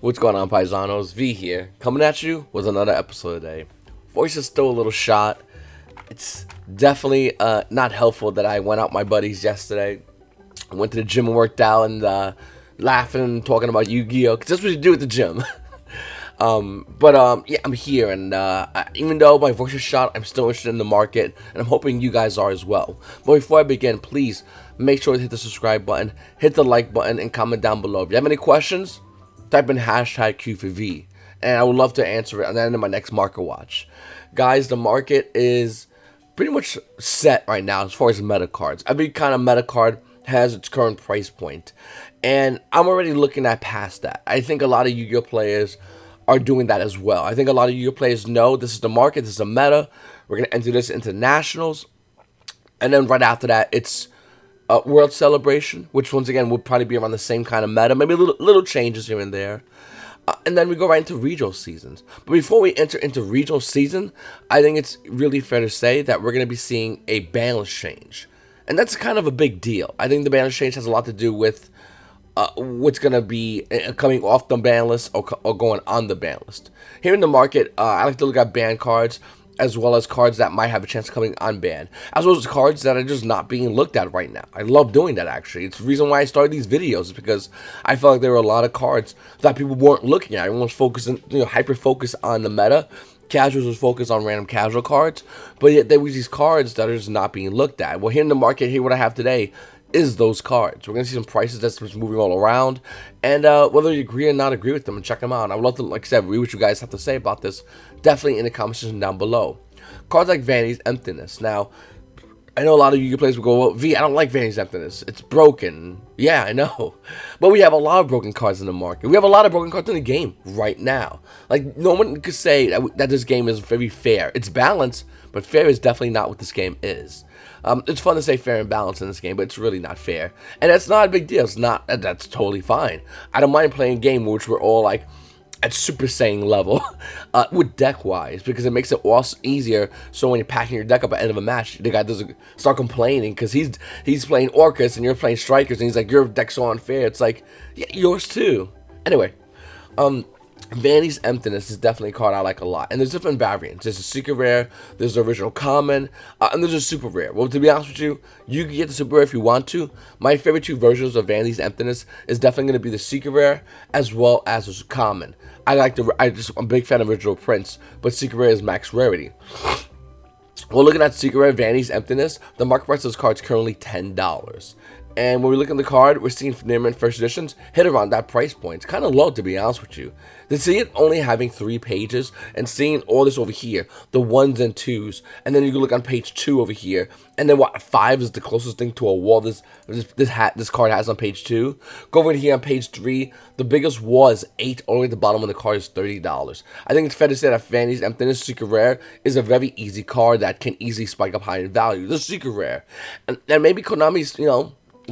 What's going on, paisanos? V here, coming at you with another episode today. Voice is still a little shot. It's definitely not helpful that I went out with my buddies yesterday. I went to the gym and worked out and laughing and talking about Yu-Gi-Oh! Because that's what you do at the gym. Yeah, I'm here, and even though my voice is shot, I'm still interested in the market, and I'm hoping you guys are as well. But before I begin, please make sure to hit the subscribe button, hit the like button, and comment down below. If you have any questions, type in hashtag Q for V, and I would love to answer it at the end of my next market watch. Guys, the market is pretty much set right now as far as meta cards. Every kind of meta card has its current price point, and I'm already looking at past that. I think a lot of Yu-Gi-Oh players are doing that as well. I think a lot of Yu-Gi-Oh players know this is the market, this is a meta. We're going to enter this into nationals, and then right after that, it's World Celebration, which once again would probably be around the same kind of meta, maybe little changes here and there. And then we go right into regional seasons. But before we enter into regional season, I think it's really fair to say that we're going to be seeing a ban list change. And that's kind of a big deal. I think the ban list change has a lot to do with what's going to be coming off the ban list or going on the ban list. Here in the market, I like to look at ban cards as well as cards that might have a chance of coming unbanned, as well as cards that are just not being looked at right now. I love doing that, actually. It's the reason why I started these videos, because I felt like there were a lot of cards that people weren't looking at. Everyone was focusing, hyper-focused on the meta. Casuals was focused on random casual cards, but yet there was these cards that are just not being looked at. Well, here in the market, here what I have today is those cards. We're going to see some prices that's just moving all around, and whether you agree or not agree with them, and check them out. And I would love to, like I said, read what you guys have to say about this, definitely in the comment section down below. Cards like Vanity's Emptiness. Now, I know a lot of Yu-Gi-Oh players will go, well, V, I don't like Vanity's Emptiness. It's broken. Yeah, I know. But we have a lot of broken cards in the market. We have a lot of broken cards in the game right now. Like, no one could say that this game is very fair. It's balanced, but fair is definitely not what this game is. It's fun to say fair and balanced in this game, but it's really not fair. And that's not a big deal. It's not. That's totally fine. I don't mind playing a game which we're all like at Super Saiyan level with deck-wise, because it makes it also easier. So when you're packing your deck up at the end of a match, the guy doesn't start complaining because he's playing Orcus and you're playing Strikers, and he's like, your deck's so unfair. It's like, yeah, yours too. Anyway, Vanity's Emptiness is definitely a card I like a lot, and there's different variants. There's a secret rare, there's the original common, and there's a super rare. Well, to be honest with you, you can get the super rare if you want to. My favorite two versions of Vanity's Emptiness is definitely going to be the secret rare as well as the common. I'm a big fan of original prints, but secret rare is max rarity. Well, looking at secret rare Vanity's Emptiness, the market price of this card is currently $10. And when we look at the card, we're seeing Near Mint First Editions hit around that price point. It's kind of low, to be honest with you. To see it only having 3 pages and seeing all this over here, the 1s and 2s, and then you can look on page 2 over here, and then what, 5 is the closest thing to a wall this card has on page 2. Go over here on page 3, the biggest wall is 8, all the way at the bottom of the card is $30. I think it's fair to say that Vanity's Emptiness Secret Rare is a very easy card that can easily spike up high in value. The Secret Rare. And maybe Konami's,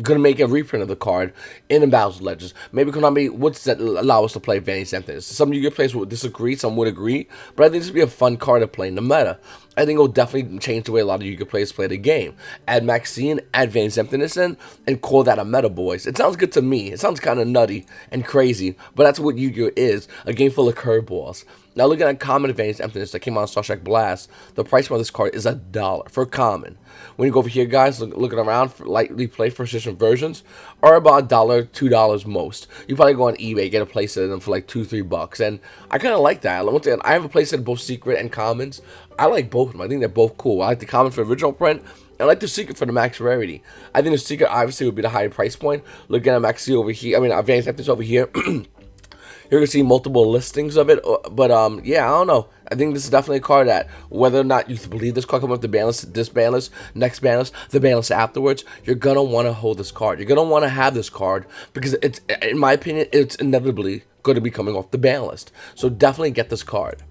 gonna make a reprint of the card in Battles Legends. Maybe Konami would allow us to play Vanity's Emptiness. Some Yu-Gi-Oh players would disagree, some would agree, but I think this would be a fun card to play in the meta. I think it will definitely change the way a lot of Yu-Gi-Oh players play the game. Add Maxine, add Vanity's Emptiness in, and call that a meta, boys. It sounds good to me. It sounds kind of nutty and crazy, but that's what Yu-Gi-Oh is, a game full of curveballs. Now, looking at common Vanity's Emptiness that came out on Star Trek Blast, the price point of this card is $1 for common. When you go over here, guys, looking around for lightly play first edition versions, are about $1, $2 most. You probably go on eBay, get a playset of them for like $2-3, and I kind of like that. Once again, I have a playset of both secret and commons. I like both of them. I think they're both cool. I like the common for the original print. I like the secret for the max rarity. I think the secret obviously would be the higher price point. Looking at Maxi over here, Vanity's Emptiness over here. You're going to see multiple listings of it, but yeah, I don't know. I think this is definitely a card that, whether or not you believe this card coming up the ban list, this ban list, next ban list, the ban list afterwards, you're going to want to hold this card. You're going to want to have this card because it's, in my opinion, it's inevitably going to be coming off the ban list. So definitely get this card.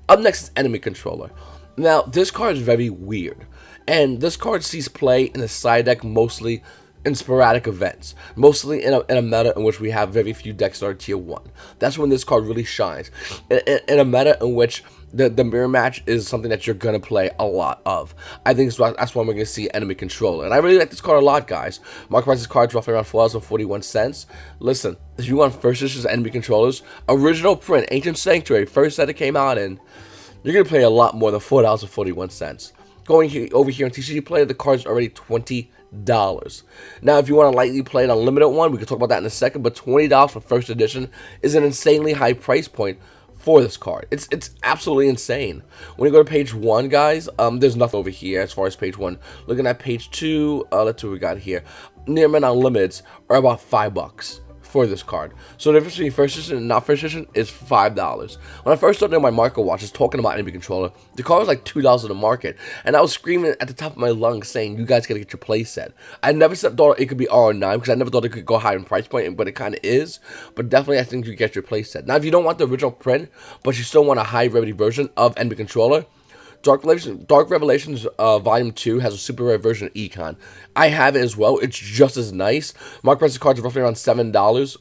Up next is Enemy Controller. Now, this card is very weird, and this card sees play in the side deck mostly in sporadic events, mostly in a meta in which we have very few decks that are tier 1. That's when this card really shines. In a meta in which the mirror match is something that you're going to play a lot of. I think that's why we're going to see enemy controller. And I really like this card a lot, guys. Market price of this card is roughly around $4.41. Listen, if you want first edition enemy controllers, original print, Ancient Sanctuary, first set it came out in, you're going to pay a lot more than $4.41. Going over here on TCG Player, the card's already $20. Now, if you want to lightly play an unlimited one, we can talk about that in a second, but $20 for first edition is an insanely high price point for this card. It's absolutely insane. When you go to page 1, guys, there's nothing over here as far as page 1. Looking at page 2, let's see what we got here. Near mint unlimiteds are about $5 for this card. So the difference between first edition and not first edition is $5. When I first started doing my market watches talking about enemy controller, the card was like $2 in the market, and I was screaming at the top of my lungs saying, you guys gotta get your play set. I never thought it could be R9 because I never thought it could go higher in price point, but it kind of is. But definitely I think you get your play set. Now, if you don't want the original print, but you still want a high rarity version of enemy controller, Dark Revelations Volume 2 has a super rare version of Econ. I have it as well. It's just as nice. Market price of cards are roughly around $7.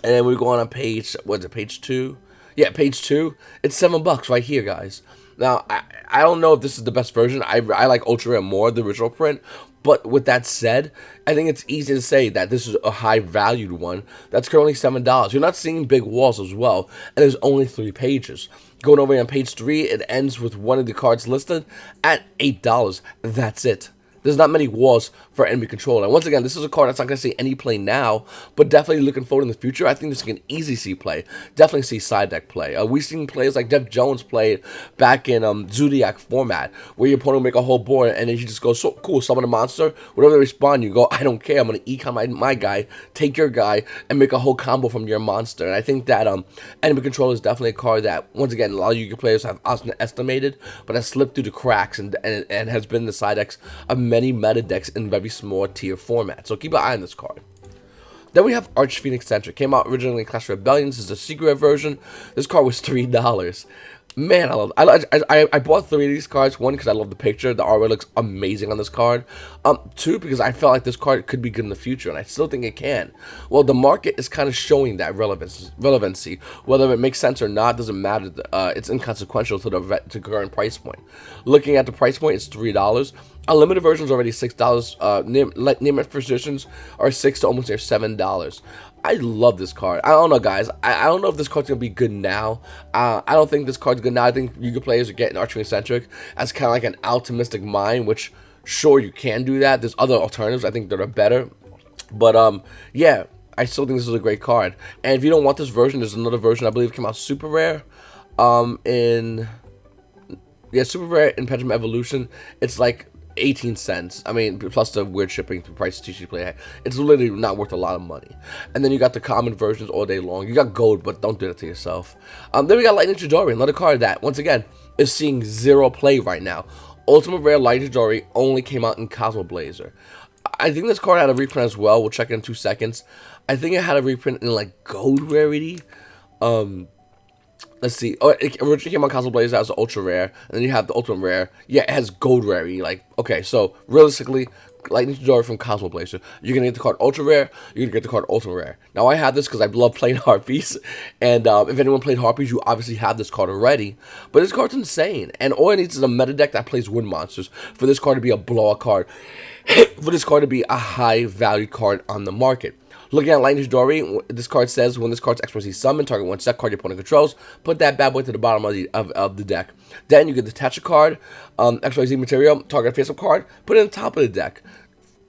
And then we go on page, what is it, page 2? Yeah, page 2. It's $7 right here, guys. Now, I don't know if this is the best version. I like Ultra Rare more, the original print. But with that said, I think it's easy to say that this is a high-valued one. That's currently $7. You're not seeing big walls as well. And there's only 3 pages. Going over here on page 3, it ends with one of the cards listed at $8. That's it. There's not many walls for enemy controller. And once again, this is a card that's not going to see any play now, but definitely looking forward in the future. I think this can easily see play. Definitely see side deck play. We've seen players like Jeff Jones play back in Zodiac format, where your opponent will make a whole board, and then you just go, so cool, summon a monster. Whenever they respond, you go, I don't care. I'm going to econ my guy, take your guy, and make a whole combo from your monster. And I think that enemy controller is definitely a card that, once again, a lot of you players have estimated, but has slipped through the cracks and has been the side decks of many meta decks in very small tier format. So keep an eye on this card. Then we have Arch Phoenix Centric. Came out originally in Clash of Rebellions. This is a secret version. This card was $3. Man, I bought 3 of these cards. 1, because I love the picture. The artwork looks amazing on this card. 2, because I felt like this card could be good in the future, and I still think it can. Well, the market is kind of showing that relevancy. Whether it makes sense or not doesn't matter. It's inconsequential to the current price point. Looking at the price point, it's $3. Unlimited versions are already $6. Near first editions are $6 to almost near $7. I love this card. I don't know, guys. I don't know if this card's going to be good now. I don't think this card's good now. I think Yu-Gi-Oh! Players are getting Arch Phoenix Centric as kind of like an optimistic mind, which, sure, you can do that. There's other alternatives I think that are better. But, yeah, I still think this is a great card. And if you don't want this version, there's another version I believe came out super rare. Super rare in Pendulum Evolution. It's like 18 cents. I mean, plus the weird shipping price TCG Play. It's literally not worth a lot of money. And then you got the common versions all day long. You got gold, but don't do that to yourself. Then we got Lightning Chidori, another card that, once again, is seeing 0 play right now. Ultimate Rare Lightning Chidori only came out in Cosmo Blazer. I think this card had a reprint as well. We'll check it in 2 seconds. I think it had a reprint in, like, gold rarity. Let's see. Oh, it originally came on Cosmo Blazer as an ultra rare, and then you have the ultimate rare. Yeah, it has gold rarity. Like, okay, so realistically, Lightning Chidori from Cosmo Blazer, you're gonna get the card ultra rare. You're gonna get the card ultra rare. Now, I have this because I love playing Harpies, and if anyone played Harpies, you obviously have this card already. But this card's insane, and all it needs is a meta deck that plays wind monsters for this card to be a blowout card, for this card to be a high value card on the market. Looking at Lightning Chidori, this card says when this card's expressly summoned, target 1 set card your opponent controls, put that bad boy to the bottom of the deck. Then you can detach a card, XYZ material, target a face-up card, put it on top of the deck.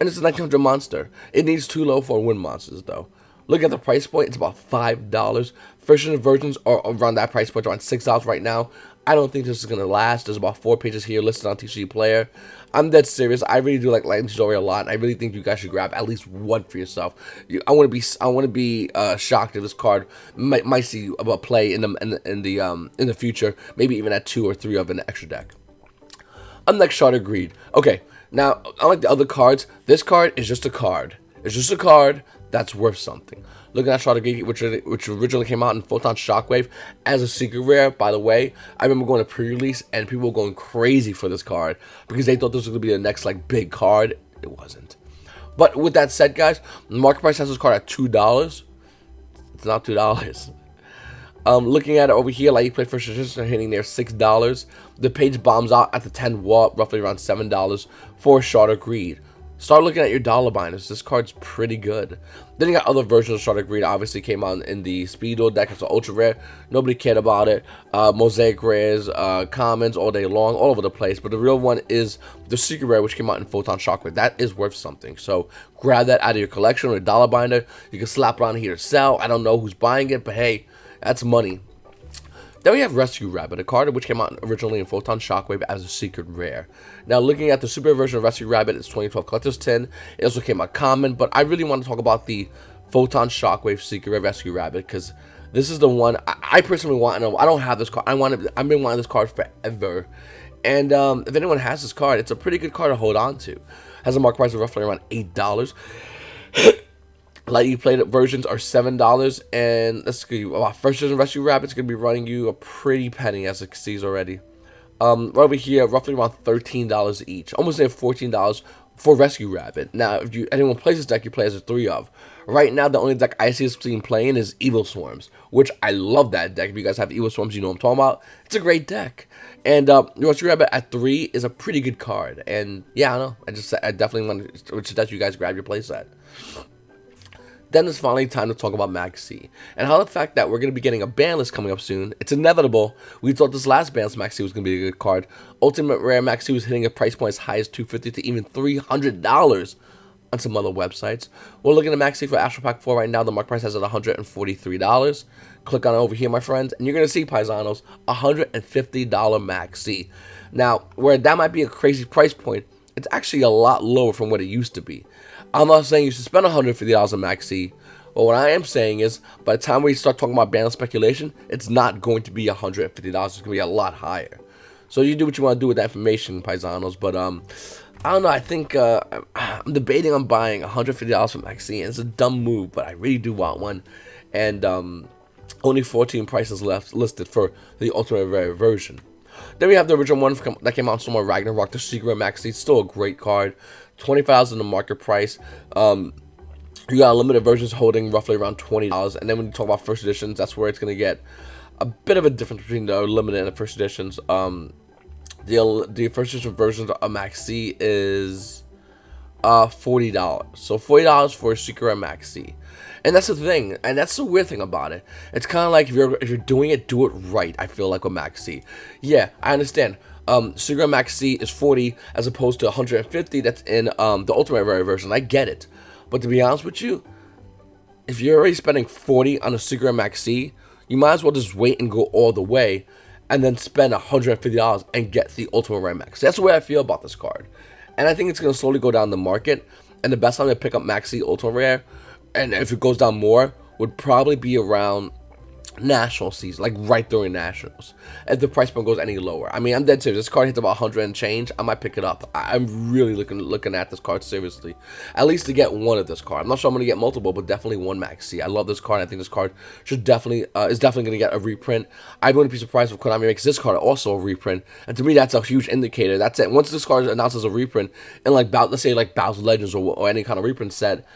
And it's a 1900 monster. It needs 2 low for wind monsters, though. Look at the price point, it's about $5. First edition versions are around that price point, around $6 right now. I don't think this is going to last. There's about 4 pages here listed on TCG Player. I'm dead serious. I really do like Lightning Chidori a lot. And I really think you guys should grab at least 1 for yourself. I want to be shocked if this card might see about play in the future. Maybe even at 2 or 3 of an extra deck. Next, Shard of Greed. Okay, now unlike the other cards, this card is just a card. It's just a card that's worth something. Looking at Shard of Greed, which originally came out in Photon Shockwave as a secret rare. By the way, I remember going to pre-release and people were going crazy for this card because they thought this was going to be the next like big card. It wasn't. But with that said, guys, the market price has this card at $2. It's not $2. Looking at it over here, like you play first edition, hitting near $6. The page bombs out at the 10 watt, roughly around $7 for Shard of Greed. Start looking at your dollar binders. This card's pretty good. Then you got other versions of Shard of Greed. Obviously came out in the Speedo deck. It's an ultra rare. Nobody cared about it. Mosaic rares, commons all day long, all over the place. But the real one is the secret rare, which came out in Photon Shockwave. That is worth something. So grab that out of your collection or a dollar binder. You can slap it on here to sell. I don't know who's buying it, but hey, that's money. Then we have Rescue Rabbit, a card which came out originally in Photon Shockwave as a secret rare. Now, looking at the super version of Rescue Rabbit, it's 2012 Collector's Tin. It also came out common, but I really want to talk about the Photon Shockwave secret rare Rescue Rabbit because this is the one I personally want. And I don't have this card. I've been wanting this card forever. And if anyone has this card, it's a pretty good card to hold on to. Has a market price of roughly around $8. Like you played versions are $7, and let's see, first edition Rescue Rabbit's gonna be running you a pretty penny, as it sees already. Right over here, roughly around $13 each, almost near $14 for Rescue Rabbit. Now, if anyone plays this deck, you play as a 3 of. Right now, the only deck I see this team playing is Evil Swarms, which I love that deck. If you guys have Evil Swarms, you know what I'm talking about. It's a great deck, and Rescue Rabbit at 3 is a pretty good card. And yeah, I know, I definitely want to suggest you guys grab your playset. Then it's finally time to talk about Maxi, and how the fact that we're going to be getting a ban list coming up soon. It's inevitable. We thought this last ban list Maxi was going to be a good card. Ultimate Rare Maxi was hitting a price point as high as $250 to even $300 on some other websites. We're looking at Maxi for Astral Pack 4 right now. The market price has at $143. Click on it over here, my friends, and you're going to see, Paisanos, $150 Maxi. Now, where that might be a crazy price point, it's actually a lot lower from what it used to be. I'm not saying you should spend $150 on Maxi, but what I am saying is, by the time we start talking about ban speculation, it's not going to be $150. It's going to be a lot higher. So you do what you want to do with that information, Paisanos. But I don't know. I think I'm debating on buying $150 from Maxi, and it's a dumb move, but I really do want one. And only 14 prices left listed for the Ultimate Rare version. Then we have the original one that came out in Storm Ragnarok, the Secret Maxi. It's still a great card. $25 in the market price. You got limited versions holding roughly around $20. And then when you talk about first editions, that's where it's going to get a bit of a difference between the limited and the first editions. The first edition versions of Maxi is $40. So $40 for a Secret Maxi. And that's the thing, and that's the weird thing about it. It's kind of like if you're doing it, do it right. I feel like with Maxi. Yeah, I understand. Secret Maxi is $40 as opposed to $150 that's in the Ultimate Rare version. I get it, but to be honest with you, if you're already spending $40 on a Secret Maxi, you might as well just wait and go all the way, and then spend $150 and get the Ultimate Rare Maxi. That's the way I feel about this card, and I think it's gonna slowly go down the market. And the best time to pick up Maxi Ultimate Rare, and if it goes down more, would probably be around national season, like right during nationals, if the price point goes any lower. I mean, I'm dead serious. This card hits about 100 and change, I might pick it up. I'm really looking at this card seriously, at least to get one of this card. I'm not sure I'm gonna get multiple, but definitely one Maxi. I love this card. I think this card should definitely is definitely gonna get a reprint. I wouldn't be surprised if Konami makes this card also a reprint, and to me that's a huge indicator. That's it. Once this card is announced as a reprint, and like let's say like Bowser Legends or any kind of reprint set,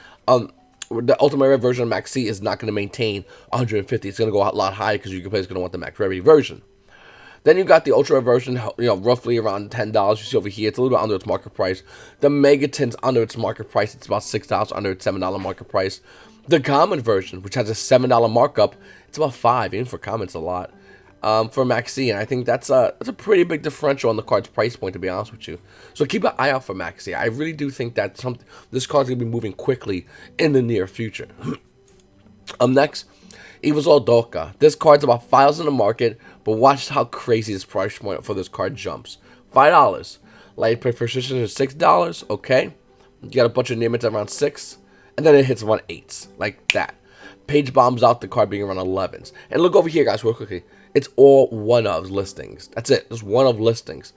the Ultimate Rare version of Maxi is not going to maintain 150. It's going to go a lot higher because your player's going to want the Max Rarity version. Then you got the Ultra Rare version, roughly around $10. You see over here, it's a little bit under its market price. The Megaton's under its market price. It's about $6 under its $7 market price. The Common version, which has a $7 markup, it's about $5. Even for Common, it's a lot. For Maxi, and I think that's a pretty big differential on the card's price point, to be honest with you. So keep an eye out for Maxi. I really do think that this card's gonna be moving quickly in the near future. Next, Evil's Doka. This card's about $5 in the market, but watch how crazy this price point for this card jumps. $5. Light precision is $6. Okay, you got a bunch of limits around $6, and then it hits around $8s like that. Page bombs out the card being around $11s. And look over here, guys, real quickly. It's all one of listings. That's it. Just one of listings.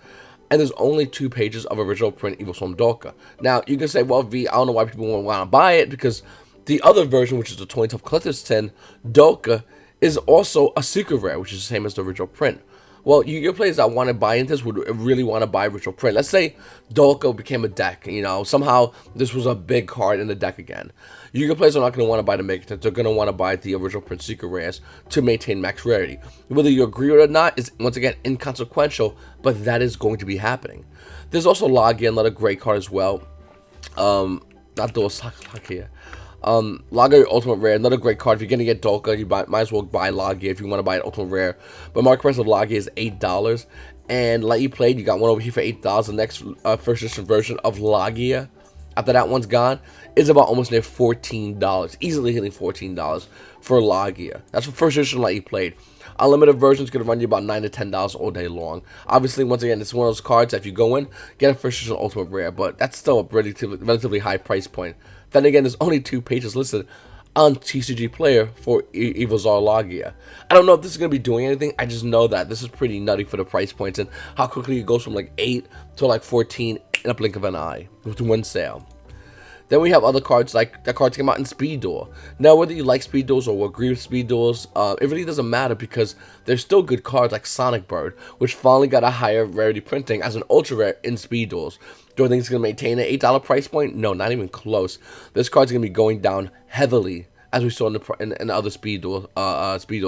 And there's only 2 pages of original print Evil Swarm Doka. Now, you can say, well, V, I don't know why people won't want to buy it, because the other version, which is the 2012 Collector's Tin, Doka, is also a secret rare, which is the same as the original print. Well, your players that want to buy into this would really want to buy Ritual Print. Let's say Dolko became a deck, somehow this was a big card in the deck again. Your players are not going to want to buy the Mega Tens, they're going to want to buy the Original Print Secret Rares to maintain max rarity. Whether you agree with it or not is, once again, inconsequential, but that is going to be happening. There's also Logia, another great card as well. Not Logia. Logia Ultimate Rare, another great card. If you're gonna get Dolka, you might as well buy Logia if you want to buy an Ultimate Rare. But market price of Logia is $8, and like you played, you got one over here for $8. The next first edition version of Logia, after that one's gone, is about almost near $14, easily hitting $14 for Logia. That's for first edition like you played. Unlimited version is going to run you about $9 to $10 all day long. Obviously, once again, it's one of those cards that if you go in, get a first edition Ultimate Rare, but that's still a relatively high price point. Then again, there's only 2 pages listed on TCG Player for Evozar Logia. I don't know if this is going to be doing anything. I just know that this is pretty nutty for the price points and how quickly it goes from like 8 to like 14 in a blink of an eye with one sale. Then we have other cards like the cards came out in Speed Duel. Now, whether you like Speed Duels or agree with Speed Duels, it really doesn't matter because there's still good cards like Sonic Bird, which finally got a higher rarity printing as an ultra rare in Speed Duels. Do I think it's going to maintain an $8 price point? No, not even close. This card's going to be going down heavily, as we saw in the other Speed Duel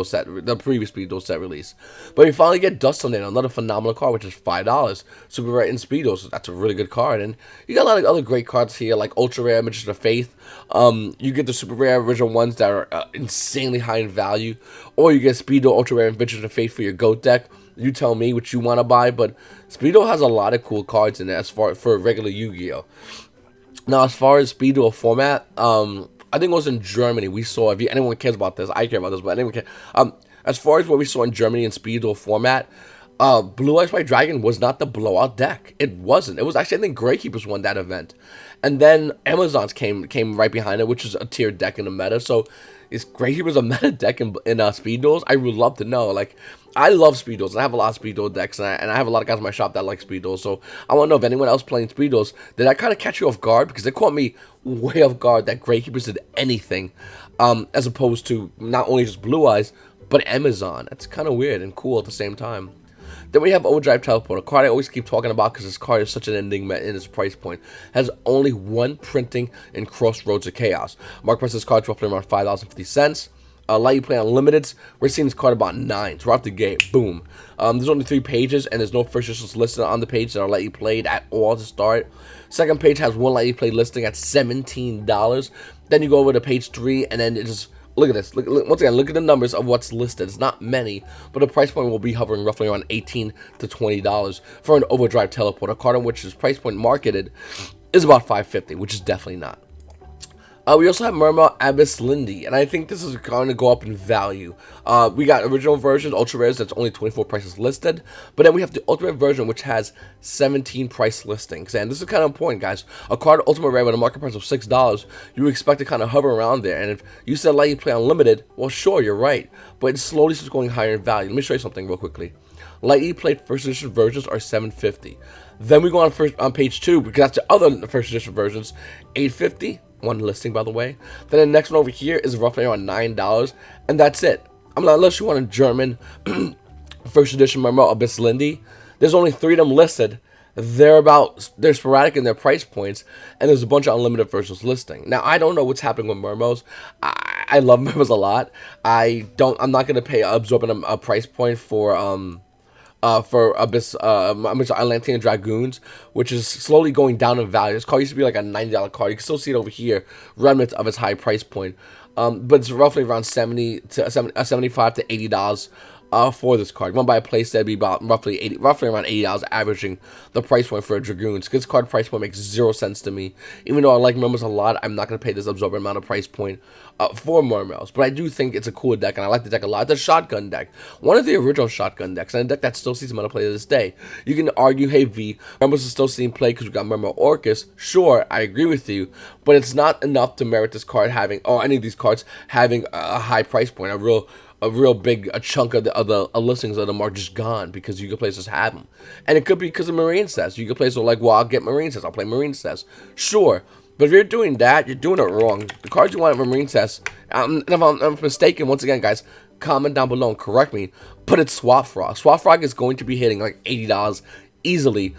set, the previous Speed Duel set release. But we finally get Dust Tornado, another phenomenal card, which is $5. Super rare in Speed Duel, so that's a really good card. And you got a lot of other great cards here, like Ultra Rare, Magician of Faith. You get the Super Rare original ones that are insanely high in value, or you get Speed Duel, Ultra Rare, and Magician of Faith for your GOAT deck. You tell me what you want to buy, but Speed Duel has a lot of cool cards in it as far for regular Yu-Gi-Oh. Now, as far as Speed Duel format, I think it was in Germany. We saw, if anyone cares about this, I care about this, but anyone can. As far as what we saw in Germany in Speed Duel format, Blue Eyes White Dragon was not the blowout deck. It wasn't. It was actually, I think, Gravekeepers won that event, and then Amazons came right behind it, which is a tiered deck in the meta. So, is Gravekeepers a meta deck in Speed Duels? I would love to know. Like, I love Speed Duels, and I have a lot of Speed Duel decks, and I have a lot of guys in my shop that like Speed Duels, so I want to know if anyone else playing Speed Duels, did that kind of catch you off guard? Because it caught me way off guard that Gravekeepers did anything, as opposed to not only just Blue Eyes, but Amazon. That's kind of weird and cool at the same time. Then we have Overdrive Teleport, a card I always keep talking about because this card is such an enigma in its price point. Has only 1 printing in Crossroads of Chaos. Market price of this card is roughly around $5.50. Let you play Unlimiteds. We're seeing this card about 9. So we're off the gate. Boom. There's only 3 pages, and there's no first editions listed on the page that are let you played at all to start. Second page has 1 let you play listing at $17. Then you go over to page 3, and then it just look at this. Once again, look at the numbers of what's listed. It's not many, but the price point will be hovering roughly around $18 to $20 for an Overdrive Teleport. A card on which is price point marketed is about $5.50, which is definitely not. We also have Mermaid Abyss Lindy, and I think this is going to go up in value. We got original version, ultra rares, that's only 24 prices listed, but then we have the ultimate version, which has 17 price listings. And this is kind of important, guys. A card ultimate rare with a market price of $6, you expect to kind of hover around there. And if you said let you play unlimited, well, sure, you're right, but it slowly starts going higher in value. Let me show you something real quickly. Lightly played first edition versions are $7.50. Then we go on page 2, because that's the other first edition versions, $8.50. One listing, by the way. Then the next one over here is roughly around $9, and that's it. Unless you want a German first edition Mermaid Abyss Lindy, there's only 3 of them listed. They're sporadic in their price points, and there's a bunch of unlimited versions listing. Now, I don't know what's happening with Mermos. I love Mermos a lot. I'm not gonna pay absorbing a price point for Abyss, Atlantean Dragoons, which is slowly going down in value. This card used to be like a $90 card. You can still see it over here, remnants of its high price point. But it's roughly around $75 to $80 for this card. If you want to buy a playset, it'd be about roughly around $80, averaging the price point for a Dragoons. This card price point makes 0 sense to me. Even though I like Mermails a lot, I'm not going to pay this absorbent amount of price point for Mermails. But I do think it's a cool deck, and I like the deck a lot. It's a shotgun deck. One of the original shotgun decks, and a deck that still sees amount of play to this day. You can argue, hey V, Mermails is still seeing play because we got Mermail Orcus. Sure, I agree with you, but it's not enough to merit this card having, or any of these cards having a high price point, a real big chunk of the listings of them are just gone because Yu-Gi-Oh! Players just have them. And it could be because of Marine Sets. Yu-Gi-Oh! Players are like, well, I'll get Marine Sets. I'll play Marine Sets. Sure. But if you're doing that, you're doing it wrong. The cards you want at Marine Sets, and if I'm mistaken, once again, guys, comment down below and correct me, but it's Swap Frog. Swap Frog is going to be hitting like $80 easily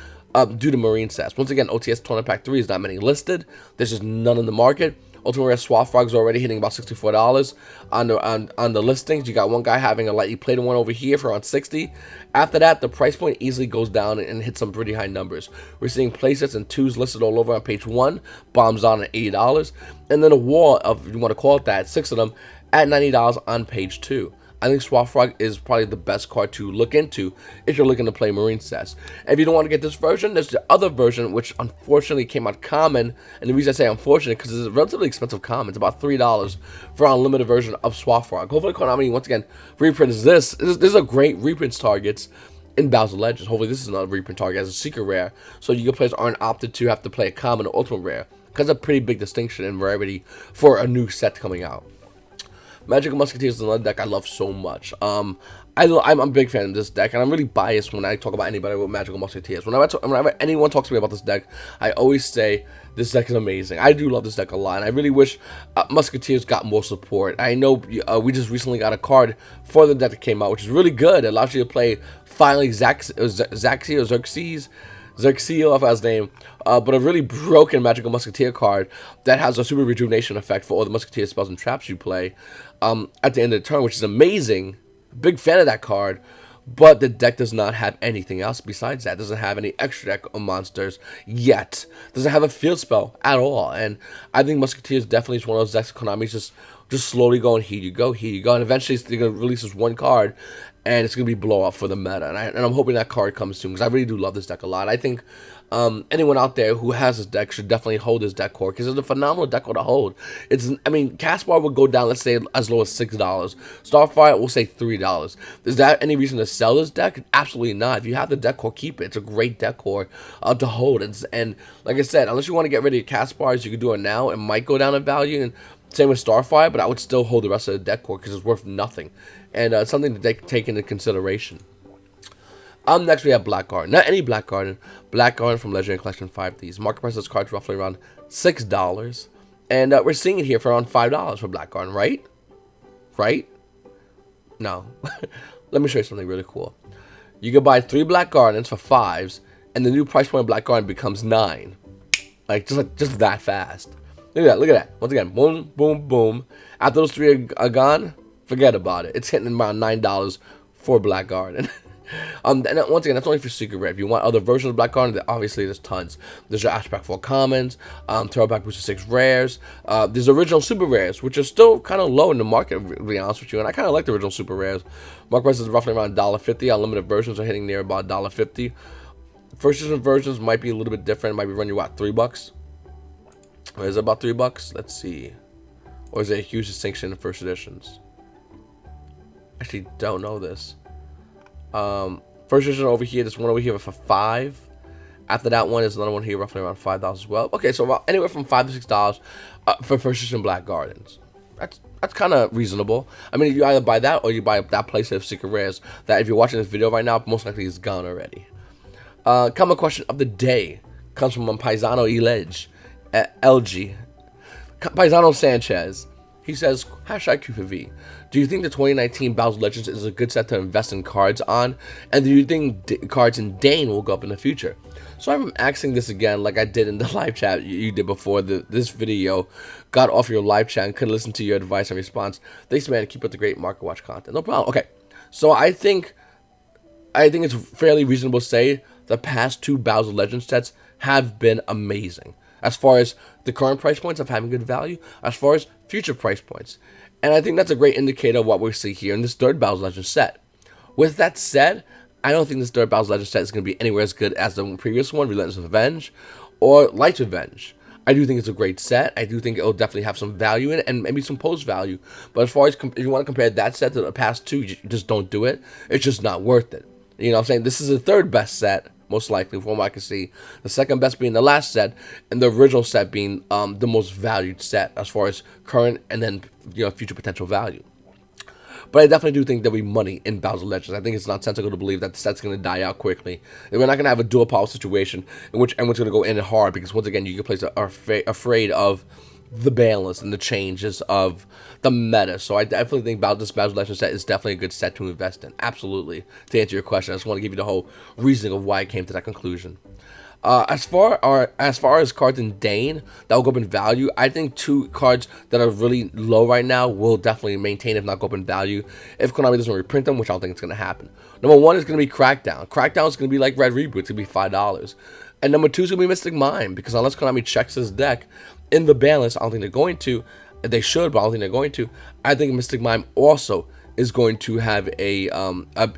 due to Marine sets. Once again, OTS Tournament Pack 3 is not many listed. There's just none in the market. Ultimate Rare Swap Frog is already hitting about $64 on the listings. You got one guy having a lightly plated one over here for around 60. After that, the price point easily goes down and hits some pretty high numbers. We're seeing playsets and 2s listed all over on page 1, bombs on at $80, and then a wall of, if you want to call it that, 6 of them at $90 on page 2. I think Swap Frog is probably the best card to look into if you're looking to play Marine sets. And if you don't want to get this version, there's the other version, which unfortunately came out common. And the reason I say unfortunate, because it's a relatively expensive common. It's about $3 for an unlimited version of Swap Frog. Hopefully Konami, once again, reprints this. This is a great reprints targets in Battles of Legends. Hopefully this is not a reprint target as a secret rare, so your players aren't opted to have to play a common or ultimate rare, because a pretty big distinction in rarity for a new set coming out. Magical Musketeers is another deck I love so much. I'm a big fan of this deck, and I'm really biased when I talk about anybody with Magical Musketeers. Whenever anyone talks to me about this deck, I always say this deck is amazing. I do love this deck a lot, and I really wish Musketeers got more support. I know we just recently got a card for the deck that came out, which is really good. It allows you to play finally Xerxes, if that's his name, but a really broken Magical Musketeer card that has a super rejuvenation effect for all the Musketeer spells and traps you play at the end of the turn, which is amazing. Big fan of that card, but the deck does not have anything else besides that. It doesn't have any extra deck of monsters yet. It doesn't have a field spell at all, and I think Musketeers definitely is one of those decks Konami's just slowly going, here you go, and eventually they're going to release this one card, and it's going to be blow up for the meta, and I'm hoping that card comes soon, because I really do love this deck a lot. I think anyone out there who has this deck should definitely hold this deck core, because it's a phenomenal deck core to hold. I mean, Caspar would go down, let's say, as low as $6. Starfire will say $3. Is that any reason to sell this deck? Absolutely not. If you have the deck core, keep it. It's a great deck core to hold. And like I said, unless you want to get rid of your Caspars, you can do it now. It might go down in value, and same with Starfire, but I would still hold the rest of the deck core because it's worth nothing. And it's something to take into consideration. Next we have Blackguard. Not any Blackguard. Blackguard from Legendary Collection 5Ds. Market price of this card is roughly around $6. And we're seeing it here for around $5 for Blackguard, right? Right? No. Let me show you something really cool. You can buy 3 Blackguardians for 5s, and the new price point of Blackguard becomes 9. Just that fast. Look at that. Once again, boom, boom, boom. After those 3 are gone, forget about it. It's hitting around $9 for Blackguard. And once again, that's only for secret rare. If you want other versions of Blackguard, obviously there's tons. There's your Ashpack 4 commons, Throwback Booster 6 rares. There's original super rares, which are still kind of low in the market, to be honest with you. And I kind of like the original super rares. Market price is roughly around $1.50. Unlimited versions are hitting near about $1.50. First edition versions might be a little bit different. It might be running you about $3. Or is it about $3? Let's see. Or is there a huge distinction in first editions? Actually, don't know this. First edition over here, this one over here for $5. After that one is another one here, roughly around $5 as well. Okay, so about anywhere from $5 to $6 for first edition Blackguardians. That's kind of reasonable. I mean, you either buy that or you buy that playset of secret rares that, if you're watching this video right now, most likely is gone already. Common question of the day comes from Paisano Eledge. LG. Paisano Sanchez. He says, #Q4V. Do you think the 2019 Battles of Legends is a good set to invest in cards on? And do you think cards in Dane will go up in the future? So I'm asking this again like I did in the live chat you did before this video got off your live chat and couldn't listen to your advice and response. Thanks, man. Keep up the great Market Watch content. No problem. Okay. So I think it's fairly reasonable to say the past 2 Battles of Legends sets have been amazing. As far as the current price points of having good value, as far as future price points. And I think that's a great indicator of what we see here in this third Battles of Legends set. With that said, I don't think this third Battles of Legends set is going to be anywhere as good as the previous one, Relentless Revenge, or Light's Revenge. I do think it's a great set. I do think it'll definitely have some value in it, and maybe some post value. But as far as, if you want to compare that set to the past 2, you just don't do it. It's just not worth it. You know what I'm saying? This is the third best set, most likely, from what I can see. The second best being the last set, and the original set being the most valued set as far as current and then future potential value. But I definitely do think there'll be money in Battles of Legends. I think it's nonsensical to believe that the set's going to die out quickly. And we're not going to have a dual power situation in which everyone's going to go in hard, because once again, you can place are afraid of the balance and the changes of the meta. So I definitely think this Battle Legends set is definitely a good set to invest in. Absolutely. To answer your question, I just want to give you the whole reasoning of why I came to that conclusion. As far as cards in Dane that will go up in value, I think 2 cards that are really low right now will definitely maintain, if not go up in value, if Konami doesn't reprint them, which I don't think it's going to happen. Number 1 is going to be Crackdown. Crackdown is going to be like Red Reboot. It's going to be $5. And number 2 is going to be Mystic Mime, because unless Konami checks his deck in the balance, I don't think they're going to. They should, but I don't think they're going to. I think Mystic Mime also is going to have a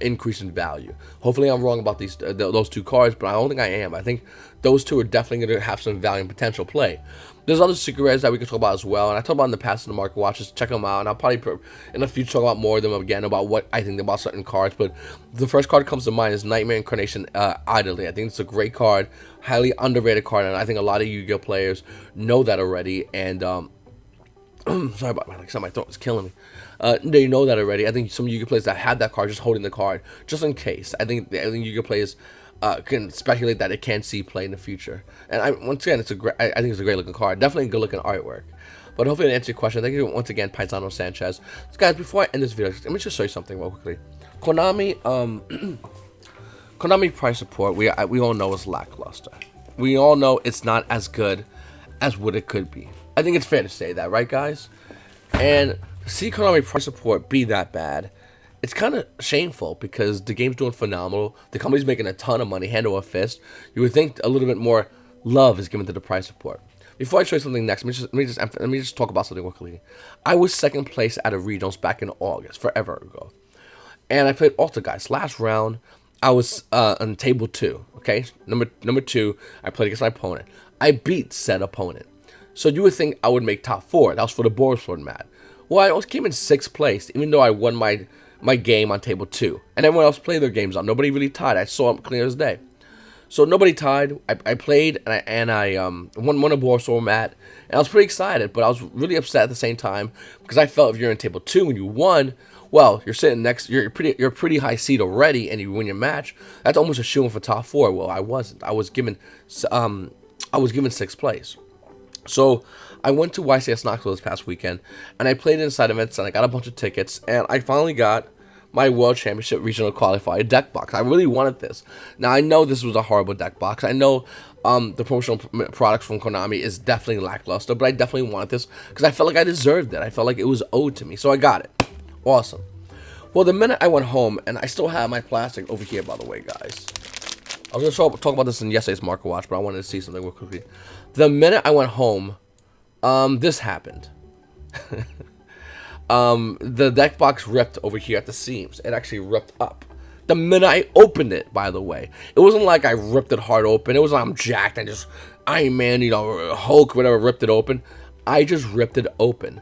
increase in value. Hopefully I'm wrong about those 2 cards, but I don't think I am. I think those 2 are definitely going to have some value and potential play. There's other secret rares that we can talk about as well, and I talked about in the past in the market watches. Check them out, and I'll probably in the future talk about more of them again, about what I think about certain cards. But the first card that comes to mind is Nightmare Incarnation Idly. I think it's a great card, highly underrated card, and I think a lot of Yu-Gi-Oh players know that already. And sorry about my throat is killing me. They know that already. I think some Yu-Gi-Oh players that have that card just holding the card just in case. I think Yu-Gi-Oh players can speculate that it can see play in the future. And once again, I think it's a great looking card. Definitely good looking artwork. But hopefully, to answer your question, thank you once again, Paisano Sanchez. So guys, before I end this video, let me just show you something real quickly. Konami, Konami price support, we all know is lackluster. We all know it's not as good as what it could be. I think it's fair to say that, right, guys? And to see Konami price support be that bad, it's kind of shameful, because the game's doing phenomenal. The company's making a ton of money, hand over fist. You would think a little bit more love is given to the price support. Before I show you something next, let me just talk about something quickly. I was 2nd place at a regionals back in August, forever ago, and I played Alta Guys. Last round, I was on table 2. Okay, number 2, I played against my opponent. I beat said opponent. So you would think I would make top 4. That was for the Boris Sword mat. Well, I always came in 6th place, even though I won my game on table 2. And everyone else played their games on. Nobody really tied. I saw them clear as day. So nobody tied. I played, and I won a Boris Sword mat. And I was pretty excited, but I was really upset at the same time, because I felt if you're in table 2 and you won, well, you're sitting next. You're a pretty high seed already, and you win your match. That's almost a shoo-in for top 4. Well, I wasn't. I was given 6th place. So I went to YCS Knoxville this past weekend, and I played inside events, and I got a bunch of tickets, and I finally got my World Championship Regional Qualifier deck box. I really wanted this. Now, I know this was a horrible deck box. I know the promotional products from Konami is definitely lackluster, but I definitely wanted this because I felt like I deserved it. I felt like it was owed to me, so I got it. Awesome. Well, the minute I went home, and I still have my plastic over here, by the way, guys. I was going to talk about this in yesterday's market watch, but I wanted to see something real quickly. The minute I went home, this happened. The deck box ripped over here at the seams. It actually ripped up. The minute I opened it, by the way. It wasn't like I ripped it hard open. It was like I'm jacked and just Iron Man, Hulk, whatever, ripped it open. I just ripped it open.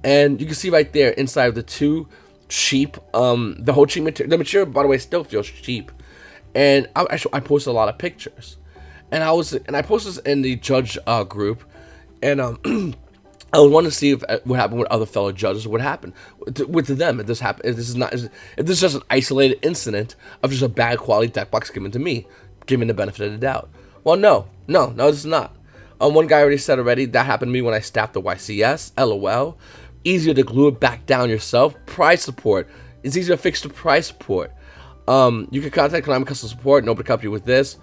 And you can see right there, inside of the 2 cheap, the whole cheap material. The material, by the way, still feels cheap. And I posted a lot of pictures. And I posted this in the judge group. And I was wanting to see if what happened with other fellow judges. What happened with them? If this happened, if this is just an isolated incident of just a bad quality deck box given to me, given the benefit of the doubt. Well, no, this is not. One guy already said that happened to me when I staffed the YCS. LOL. Easier to glue it back down yourself. Price support. It's easier to fix the price support. You can contact Konami Customer Support. Nobody can help you with this.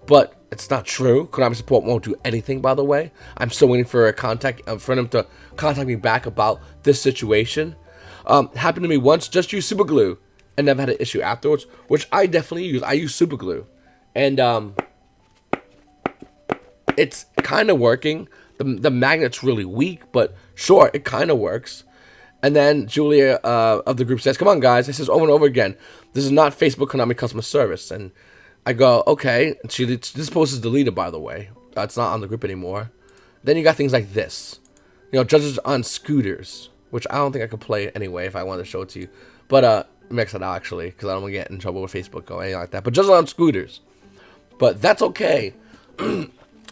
But it's not true. Konami Support won't do anything, by the way. I'm still waiting for for them to contact me back about this situation. Happened to me once. Just used super glue and never had an issue afterwards, which I definitely use. I use super glue, and it's kind of working. The magnet's really weak, but sure, it kind of works. And then Julia of the group says, "Come on, guys." I says over and over again, "This is not Facebook Konami customer service." And I go, "Okay." And this post is deleted, by the way. It's not on the group anymore. Then you got things like this, judges on scooters, which I don't think I could play anyway if I wanted to show it to you. But mix it out actually, because I don't want to get in trouble with Facebook or anything like that. But judges on scooters, but that's okay.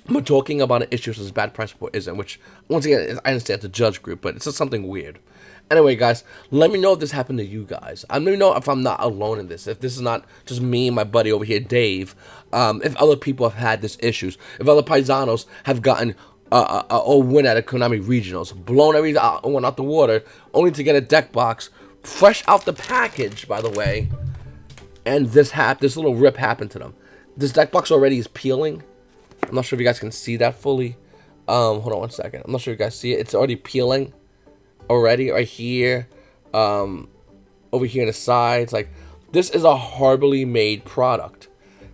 I'm talking about an issue such as bad price support isn't, which once again I understand it's a judge group, but it's just something weird. Anyway, guys, let me know if this happened to you guys. Let me know if I'm not alone in this. If this is not just me and my buddy over here, Dave. If other people have had these issues. If other paisanos have gotten a win at a Konami Regionals, blown everyone out the water, only to get a deck box fresh out the package, by the way. And this little rip happened to them. This deck box already is peeling. I'm not sure if you guys can see that fully. Hold on one second. I'm not sure if you guys see it. It's already peeling already right here. Over here on the sides. Like, this is a horribly made product.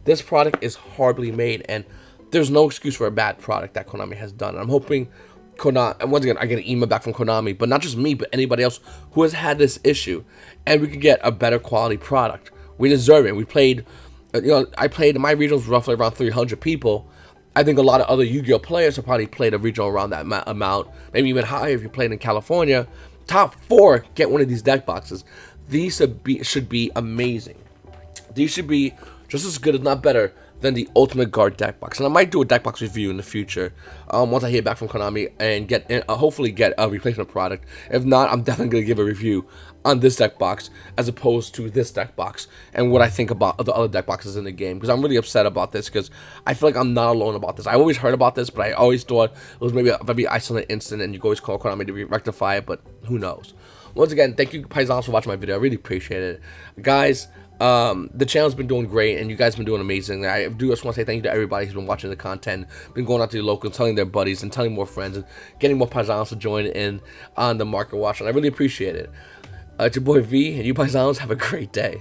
This product is horribly made, and there's no excuse for a bad product that Konami has done. I'm hoping Konami, and once again, I get an email back from Konami, but not just me, but anybody else who has had this issue, and we could get a better quality product. We deserve it. We played, I played, my regionals roughly around 300 people. I think a lot of other Yu-Gi-Oh players have probably played a regional around that amount, maybe even higher if you played in California. Top 4 get one of these deck boxes. These should be amazing. These should be just as good, if not better, than the Ultimate Guard deck box. And I might do a deck box review in the future once I hear back from Konami and hopefully get a replacement product. If not, I'm definitely going to give a review on this deck box as opposed to this deck box and what I think about the other deck boxes in the game, because I'm really upset about this, because I feel like I'm not alone about this. I always heard about this, but I always thought it was maybe a very isolated incident and you could always call Konami to rectify it, but who knows. Once again, thank you, Paisanos, for watching my video. I really appreciate it. Guys, the channel's been doing great, and you guys have been doing amazing. I do just want to say thank you to everybody who's been watching the content, been going out to the local, telling their buddies, and telling more friends, and getting more Paisanos to join in on the market watch, and I really appreciate it. It's your boy V, and you Paisanos have a great day.